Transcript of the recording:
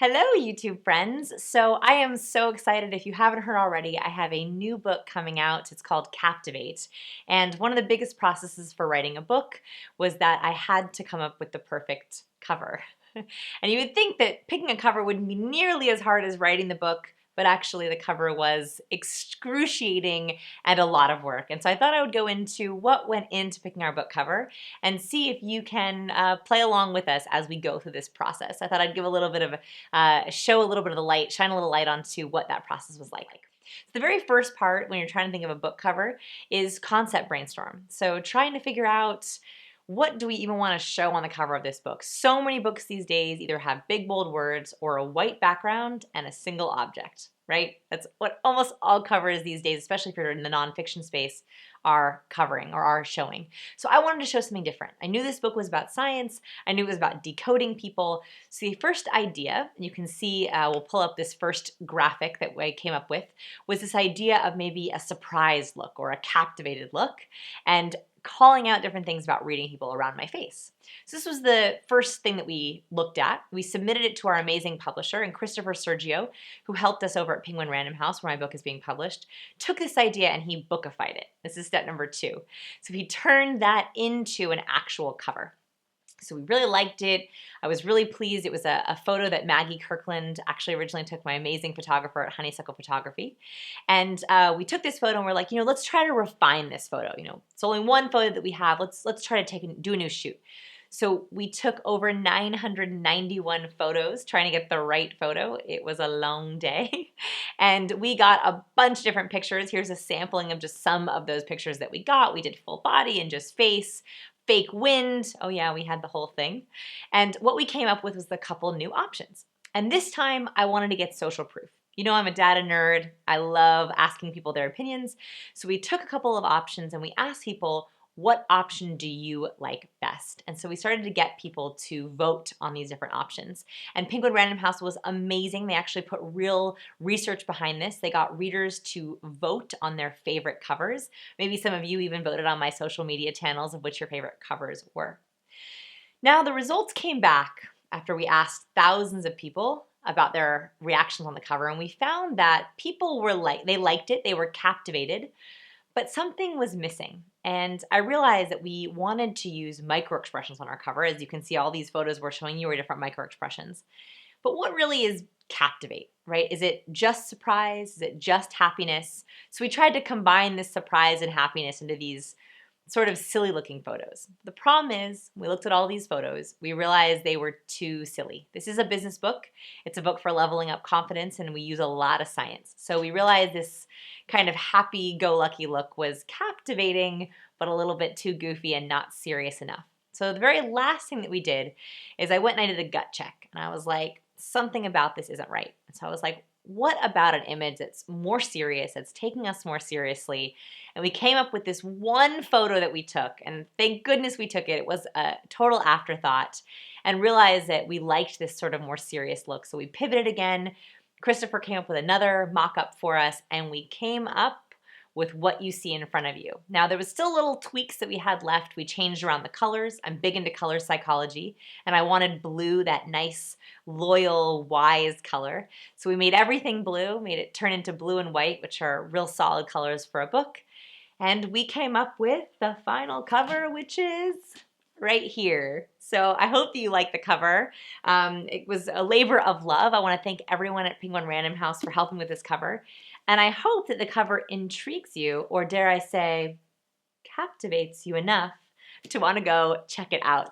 Hello, YouTube friends. So I am so excited. If you haven't heard already, I have a new book coming out. It's called Captivate. And one of the biggest processes for writing a book was that I had to come up with the perfect cover. And you would think that picking a cover wouldn't be nearly as hard as writing the book, but actually the cover was excruciating and a lot of work. And so I thought I would go into what went into picking our book cover and see if you can play along with us as we go through this process. I thought I'd give a little bit of show a little bit of the light, shine a little light onto what that process was like. So the very first part when you're trying to think of a book cover is concept brainstorm. So trying to figure out, what do we even want to show on the cover of this book? So many books these days either have big bold words or a white background and a single object, right? That's what almost all covers these days, especially if you're in the nonfiction space, are covering or are showing. So I wanted to show something different. I knew this book was about science. I knew it was about decoding people. So the first idea, and you can see, we'll pull up this first graphic that I came up with, was this idea of maybe a surprised look or a captivated look, and calling out different things about reading people around my face. So this was the first thing that we looked at. We submitted it to our amazing publisher, and Christopher Sergio, who helped us over at Penguin Random House where my book is being published, took this idea and he Book-ified it. This is step number 2. So he turned that into an actual cover. So we really liked it. I was really pleased. It was a photo that Maggie Kirkland actually originally took, my amazing photographer at Honeysuckle Photography. And we took this photo and we're like, let's try to refine this photo. It's only one photo that we have. Let's try to do a new shoot. So we took over 991 photos trying to get the right photo. It was a long day. And we got a bunch of different pictures. Here's a sampling of just some of those pictures that we got. We did full body and just face, fake wind. Oh yeah, we had the whole thing. And what we came up with was a couple new options. And this time I wanted to get social proof. I'm a data nerd. I love asking people their opinions. So we took a couple of options and we asked people, what option do you like best? And so we started to get people to vote on these different options. And Penguin Random House was amazing. They actually put real research behind this. They got readers to vote on their favorite covers. Maybe some of you even voted on my social media channels of which your favorite covers were. Now the results came back after we asked thousands of people about their reactions on the cover, and we found that people they liked it, they were captivated, but something was missing. And I realized that we wanted to use micro expressions on our cover. As you can see, all these photos we're showing you are different micro expressions. But what really is captivate, right? Is it just surprise? Is it just happiness? So we tried to combine this surprise and happiness into these sort of silly looking photos. The problem is, we looked at all these photos, we realized they were too silly. This is a business book. It's a book for leveling up confidence, and we use a lot of science. So we realized this kind of happy-go-lucky look was captivating, but a little bit too goofy and not serious enough. So the very last thing that we did is I went and I did a gut check, and I was like, something about this isn't right. And so I was like, what about an image that's more serious, that's taking us more seriously? And we came up with this one photo that we took, and thank goodness we took it. It was a total afterthought, and realized that we liked this sort of more serious look. So we pivoted again. Christopher came up with another mock-up for us, and we came up with what you see in front of you. Now, there was still little tweaks that we had left. We changed around the colors. I'm big into color psychology, and I wanted blue, that nice, loyal, wise color. So we made everything blue, made it turn into blue and white, which are real solid colors for a book. And we came up with the final cover, which is right here. So I hope that you like the cover. It was a labor of love. I want to thank everyone at Penguin Random House for helping with this cover. And I hope that the cover intrigues you, or dare I say, captivates you enough to want to go check it out.